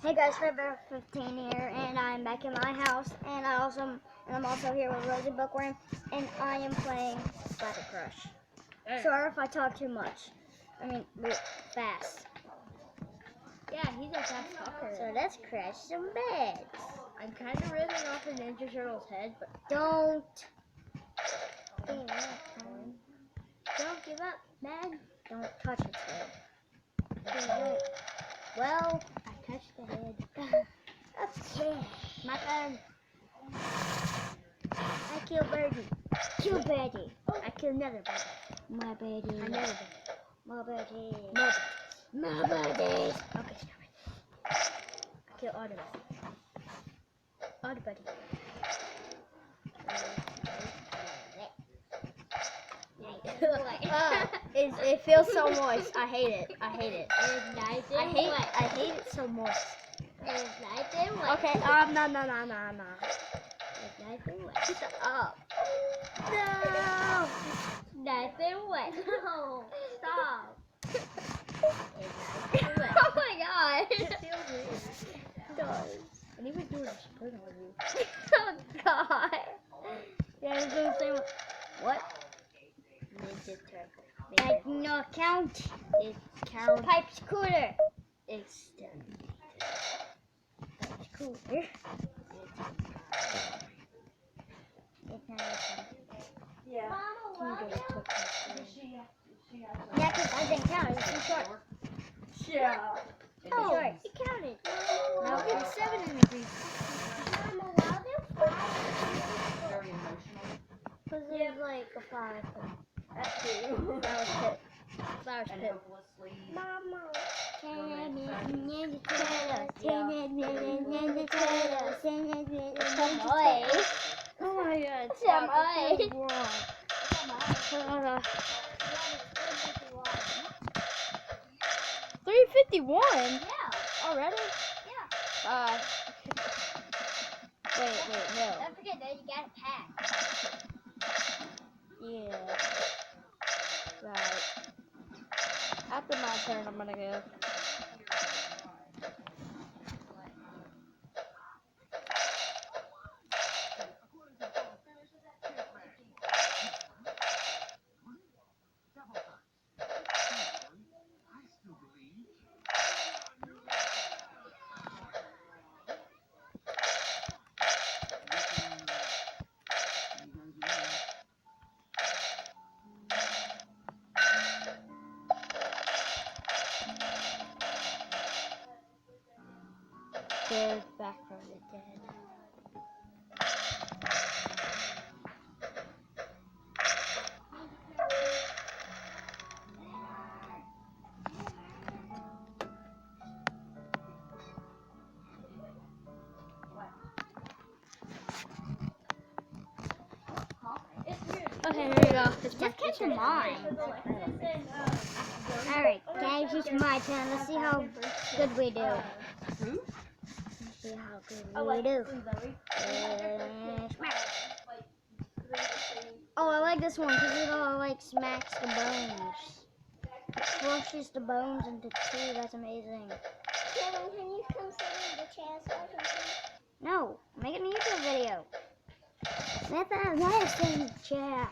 Hey guys, Forever15 here, and I'm back in my house, and I'm also here with Rosie Bookworm, and I am playing Battle Crush. Sorry if I talk too much. I mean, fast. Yeah, he's a fast talker. So let's crash some beds. I'm kind of ripping off a Ninja Turtle's head, but Don't give up, man. Don't touch its head. Well, I touched the head. okay. My turn. I kill Birdie. Kill Birdie. I killed another birdie. My Birdie. Another birdie. My Birdie. No. My Birdie. Okay, stop it. I killed all the birdie. All the birdie. It feels so moist. I hate it. I hate it. I hate it so moist. Okay, no. Shut up. No. Nice and wet. No, stop. Oh my god. It feels weird. It does. And even doing a split on you. Oh god. Yeah, it's the same. What? Ninja Turtle. Like no count. It counts. Pipe scooter. It's Scooter. It's not yeah. Yeah, because I didn't count. It's too short. Yeah. Oh, Short. it counted. Now Okay. it's 7 in the green. Very emotional. Because there's like a flower. That's true. Flowers pit. Flowers And pit. hopelessly Mama. Oh my god. Sam, Stop. 351 Yeah. already? Yeah. Wait, no. Don't forget that you got a pack. Yeah. Right. After my turn, I'm gonna go. They're back from the dead. Okay, here you go. It's Just catch your mind. Alright, guys, it's my turn. Let's see how good we do. Who? See how good we do. Smack. Oh, I like this one because it all like smacks the bones. It crushes the bones into two. That's amazing. Kevin, can you come sit in the chair so I can see? No, I'm making a YouTube video. Let that last in the chair.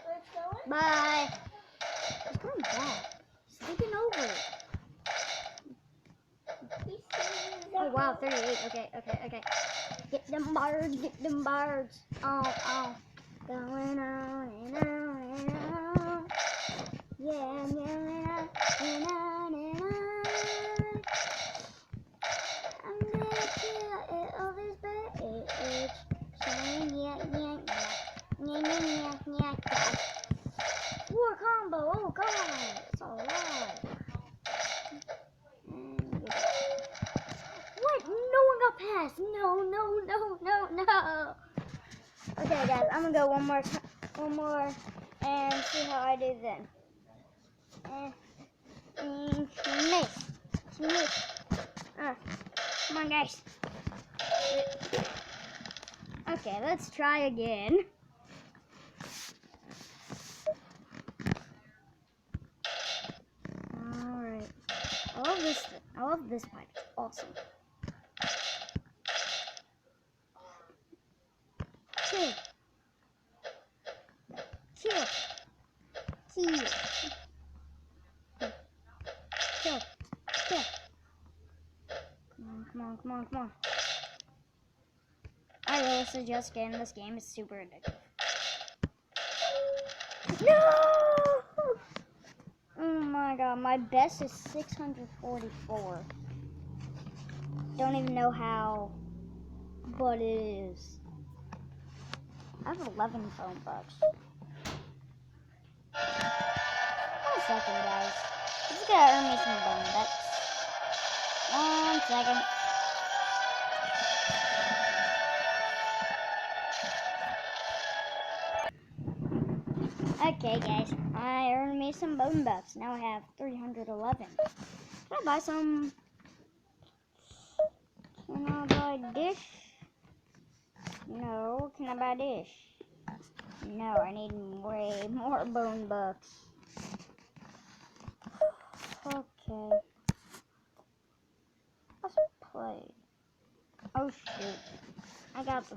Where it's going? Bye. He's coming back. He's sleeping over. He's sitting in the Oh wow, 38. Okay. Get them birds. Oh. Going on and on and on. Yeah, and on and on. I'm gonna kill it of his bird. Saying yeah. Four combo. Oh god, it's a lot. What? No one got past. No. Okay, guys, I'm gonna go one more, and see how I do then. Miss. Come on, guys. Okay, let's try again. Alright. love this. I love this pipe. It's awesome. Chill. Chill. Chill. Chill. Chill. Come on, come on, come on. I really suggest getting this game. It's super addictive. No! Oh my god, my best is 644. Don't even know how, but it is. I have 11 phone bucks. 1 second, guys. I'm just gonna earn me some bone bucks. 1 second. Okay, guys, I earned me some bone bucks. Now I have 311. Can I buy some? Can I buy dish? No. Can I buy dish? No, I need way more bone bucks. Okay. Let's play. Oh shoot. I got the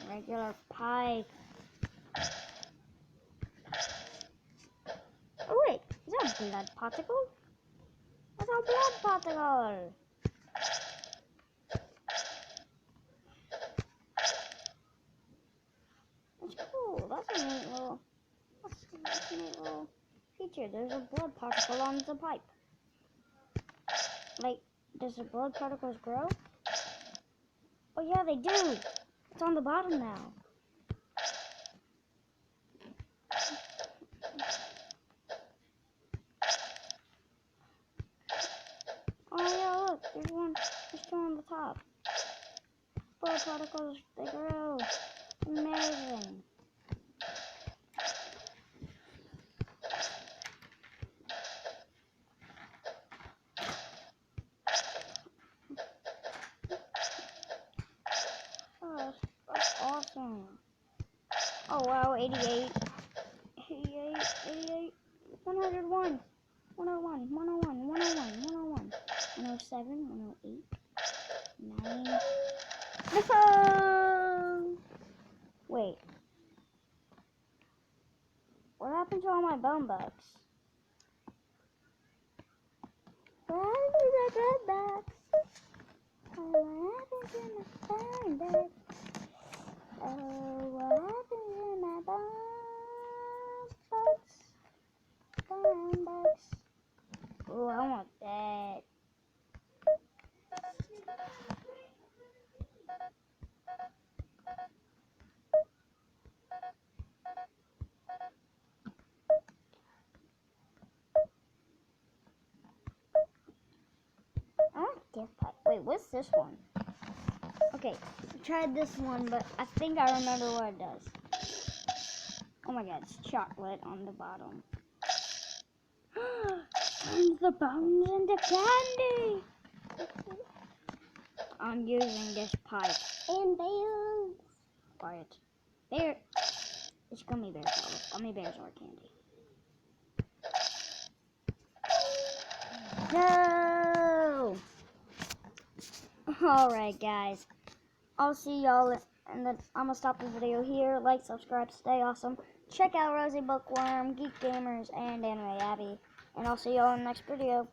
regular pipe. Oh wait, is that a blood particle? That's a blood particle. That's cool. That's a neat little. That's a neat little feature. There's a blood particle on the pipe. Like, does the blood particles grow? Oh yeah, they do. It's on the bottom now. Oh yeah, look, there's two on the top. Blood particles, they grow. Amazing. Oh, that's awesome. Oh wow, 88. 88, 88, 101. 101, 101, 101, 101, 107, 108, 9. No! Wait. What happened to all my bone bucks? What happened to my bone bucks? What happened to my bone bucks? Oh, what happened to my bone bucks? Bone bucks. Oh, I want that. I want this pipe. Wait, what's this one? Okay, I tried this one, but I think I remember what it does. Oh my god, it's chocolate on the bottom. Turns the bones into candy. I'm using this pipe. And bears. Quiet. There. It's gummy bears. Gummy bears are candy. No. Alright, guys. I'll see y'all, and then I'm gonna stop the video here. Like, subscribe, stay awesome. Check out Rosie Bookworm, Geek Gamers, and Anime Abby. And I'll see y'all in the next video.